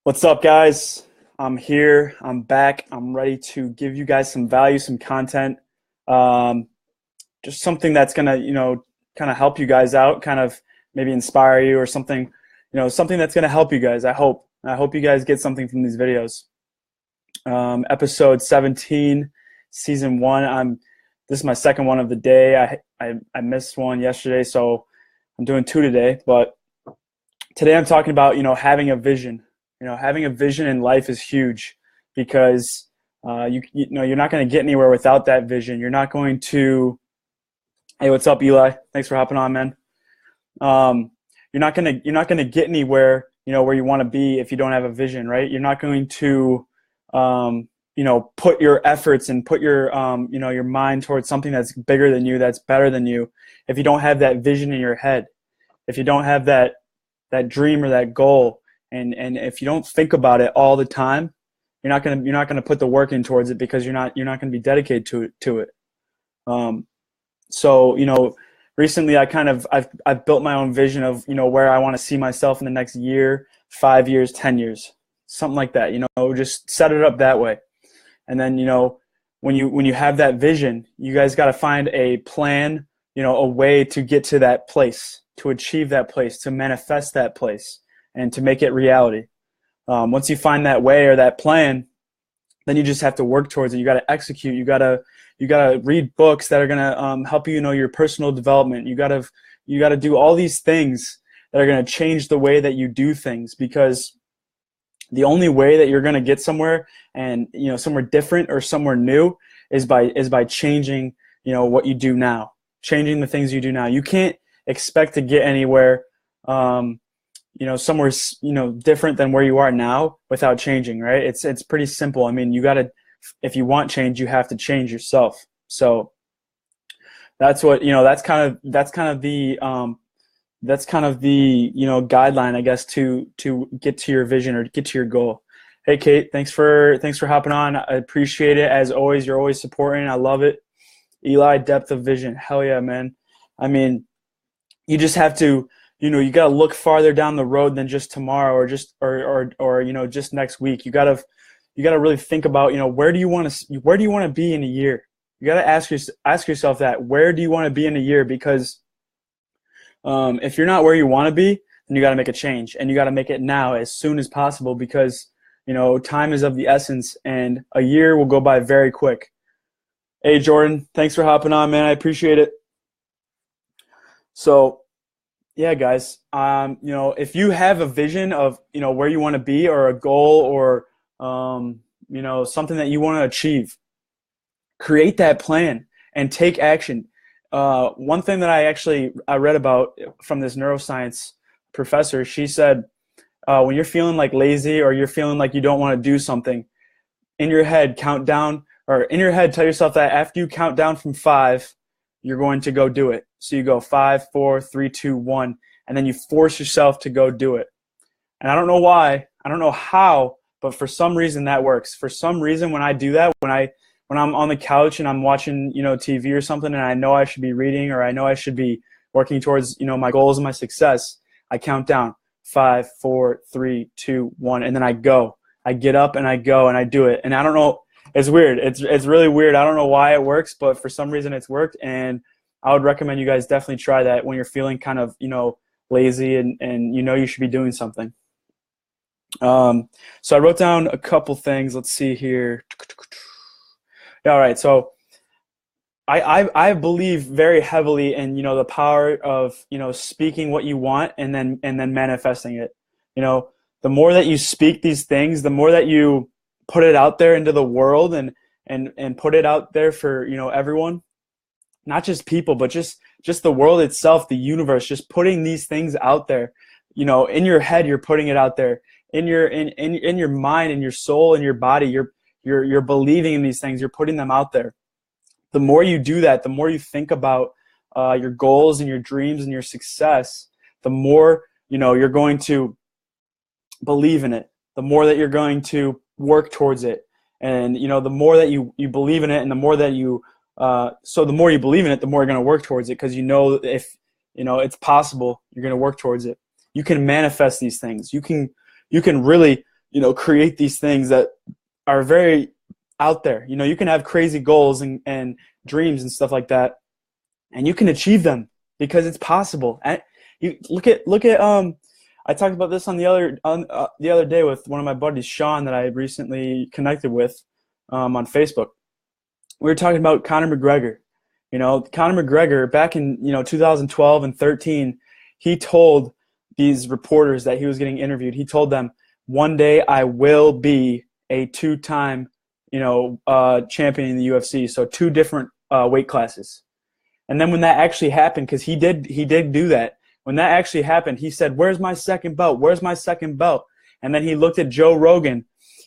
What's up, guys? I'm here. I'm back. I'm ready to give you guys some value, some content, um, just something that's gonna, kind of help you guys out, kind of maybe inspire you or something, something that's gonna help you guys. I hope. I hope you guys get something from these videos. Episode 17, season one. This is my second one of the day. I missed one yesterday, so I'm doing two today. But today I'm talking about, having a vision. Having a vision in life is huge because you're not going to get anywhere without that vision. You're not going to. Hey, what's up, Eli? Thanks for hopping on, man. You're not gonna get anywhere, where you want to be if you don't have a vision, right? You're not going to, put your efforts and put your, your mind towards something that's bigger than you, that's better than you, if you don't have that vision in your head, if you don't have that dream or that goal. And if you don't think about it all the time, you're not gonna put the work in towards it because you're not gonna be dedicated to it. So recently I've built my own vision of where I want to see myself in the next year, 5 years, 10 years, something like that. Just set it up that way, and then when you have that vision, you guys got to find a plan, a way to get to that place, to achieve that place, to manifest that place, and to make it reality. Once you find that way or that plan, then you just have to work towards it. You got to execute. You got to read books that are gonna help you, your personal development. You got to do all these things that are gonna change the way that you do things, because the only way that you're gonna get somewhere and somewhere different or somewhere new is by changing what you do now, changing the things you do now. You can't expect to get anywhere somewhere different than where you are now without changing, right? It's pretty simple. I mean, if you want change, you have to change yourself. So that's what that's kind of the guideline, I guess, to get to your vision or get to your goal. Hey, Kate, thanks for hopping on. I appreciate it. As always, you're always supporting. I love it. Eli, depth of vision. Hell yeah, man. I mean, you just have to, you got to look farther down the road than just tomorrow or just just next week. You got to really think about, where do you want to be in a year? You got to ask yourself that. Where do you want to be in a year? Because if you're not where you want to be, then you got to make a change, and you got to make it now, as soon as possible, because time is of the essence, and a year will go by very quick. Hey, Jordan, thanks for hopping on, man. I appreciate it. So, yeah, guys, if you have a vision of, where you want to be, or a goal, or, something that you want to achieve, create that plan and take action. One thing that I read about from this neuroscience professor, she said, when you're feeling like lazy or you're feeling like you don't want to do something, in your head, count down, or in your head, tell yourself that after you count down from 5, you're going to go do it. So you go 5, 4, 3, 2, 1, and then you force yourself to go do it. And I don't know why, I don't know how, but for some reason that works. For some reason, when I do that, when I'm on the couch and I'm watching, TV or something, and I know I should be reading, or I know I should be working towards, my goals and my success, I count down 5, 4, 3, 2, 1, and then I go. I get up and I go and I do it. And I don't know. It's weird. It's really weird. I don't know why it works, but for some reason it's worked, and I would recommend you guys definitely try that when you're feeling kind of, lazy and you should be doing something. So I wrote down a couple things. Let's see here. All right. So I believe very heavily in, the power of, speaking what you want and then manifesting it. The more that you speak these things, the more that you put it out there into the world and put it out there for, everyone, not just people, but just the world itself, the universe, just putting these things out there, in your head, you're putting it out there, in your mind, in your soul, in your body, you're believing in these things, you're putting them out there. The more you do that, the more you think about your goals and your dreams and your success, the more, you're going to believe in it, the more that you're going to work towards it. And, the more that you believe in it, and the more that so the more you believe in it, the more you're going to work towards it, because if it's possible, you're going to work towards it. You can manifest these things. You can really create these things that are very out there. You can have crazy goals and dreams and stuff like that, and you can achieve them because it's possible. And you look at I talked about this on the other day with one of my buddies, Sean, that I recently connected with on Facebook. We were talking about Conor McGregor. Conor McGregor back in 2012 and 13, he told these reporters that he was getting interviewed. He told them, "One day I will be a two-time champion in the UFC." So 2 different weight classes. And then when that actually happened, because he did do that. When that actually happened, he said, "Where's my second belt? Where's my second belt?" And then he looked at Joe Rogan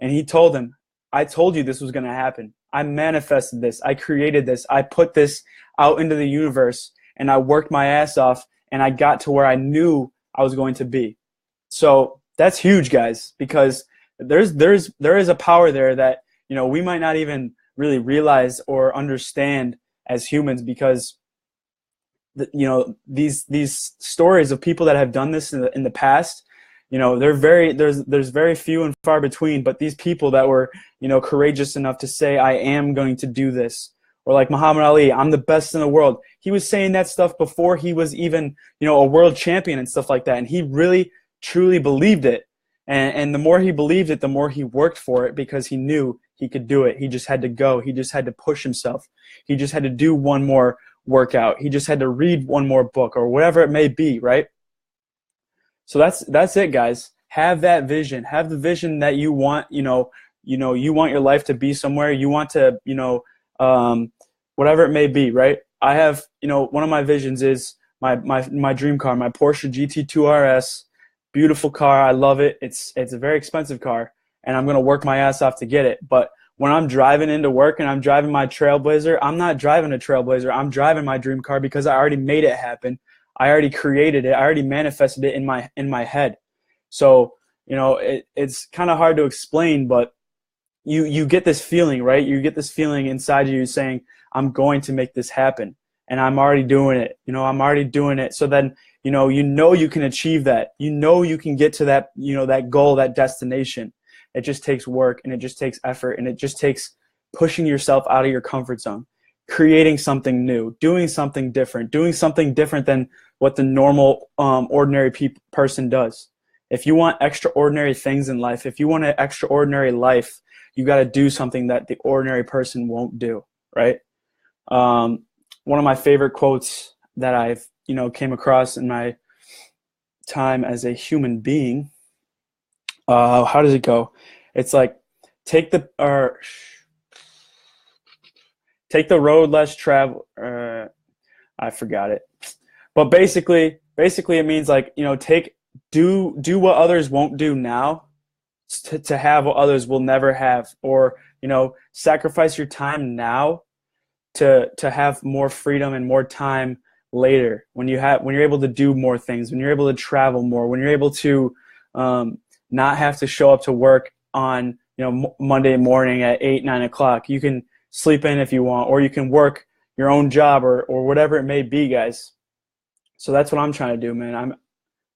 and he told him, "I told you this was going to happen. I manifested this. I created this. I put this out into the universe, and I worked my ass off, and I got to where I knew I was going to be." So that's huge, guys, because there is a power there that we might not even really realize or understand as humans, because these stories of people that have done this in the past, there's very few and far between. But these people that were courageous enough to say, "I am going to do this," or like Muhammad Ali, "I'm the best in the world." He was saying that stuff before he was even a world champion and stuff like that, and he really truly believed it. And the more he believed it, the more he worked for it, because he knew he could do it. He just had to go. He just had to push himself. He just had to do one more workout. He just had to read one more book, or whatever it may be, right? So that's it, guys. Have that vision. Have the vision that you want. You want your life to be somewhere. You want to, whatever it may be, right? I have, one of my visions is my dream car, my Porsche GT2 RS. Beautiful car. I love it. It's a very expensive car, and I'm gonna work my ass off to get it. But when I'm driving into work and I'm driving my Trailblazer, I'm not driving a Trailblazer. I'm driving my dream car, because I already made it happen. I already created it. I already manifested it in my head. So it's kind of hard to explain, but you get this feeling, right? You get this feeling inside you saying, "I'm going to make this happen," and I'm already doing it. I'm already doing it. So then you can achieve that. You can get to that that goal, that destination. It just takes work, and it just takes effort, and it just takes pushing yourself out of your comfort zone, creating something new, doing something different than what the normal ordinary person does. If you want extraordinary things in life, if you want an extraordinary life, you got to do something that the ordinary person won't do, right? One of my favorite quotes that I've came across in my time as a human being, how does it go? It's like, take the road less traveled. I forgot it, but basically it means like, do what others won't do now, to have what others will never have, or sacrifice your time now to have more freedom and more time later, when you're able to do more things, when you're able to travel more, when you're able to not have to show up to work on Monday morning at 8-9 o'clock. You can sleep in if you want, or you can work your own job, or whatever it may be, guys. So that's what I'm trying to do, man.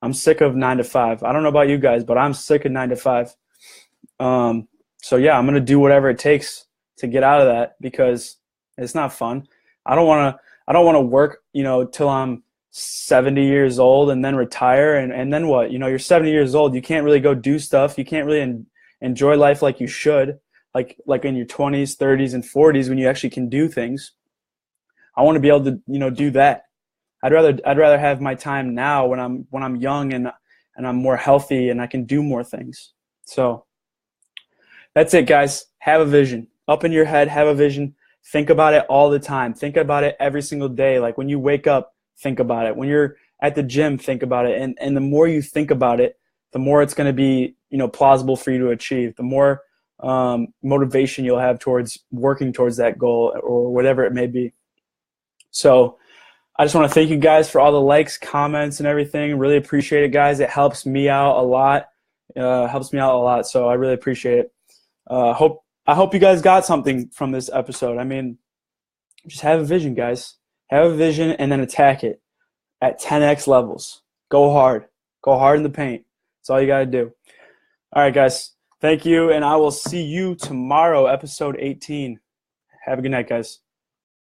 I'm sick of 9 to 5. I don't know about you guys, but I'm sick of 9 to 5. So yeah, I'm gonna do whatever it takes to get out of that, because it's not fun. I don't want to work, till I'm 70 years old and then retire, and then what? You're 70 years old. You can't really go do stuff. You can't really enjoy life like you should, like in your 20s, 30s, and 40s, when you actually can do things. I want to be able to, do that. I'd rather have my time now when I'm young and I'm more healthy and I can do more things. So that's it, guys. Have a vision. Up in your head, have a vision. Think about it all the time. Think about it every single day. Like when you wake up, think about it. When you're at the gym, think about it. And the more you think about it, the more it's going to be, plausible for you to achieve. The more motivation you'll have towards working towards that goal, or whatever it may be. So I just want to thank you guys for all the likes, comments, and everything. Really appreciate it, guys. It helps me out a lot. So I really appreciate it. I hope you guys got something from this episode. I mean, just have a vision, guys. Have a vision and then attack it at 10x levels. Go hard. Go hard in the paint. That's all you got to do. All right, guys. Thank you, and I will see you tomorrow, episode 18. Have a good night, guys.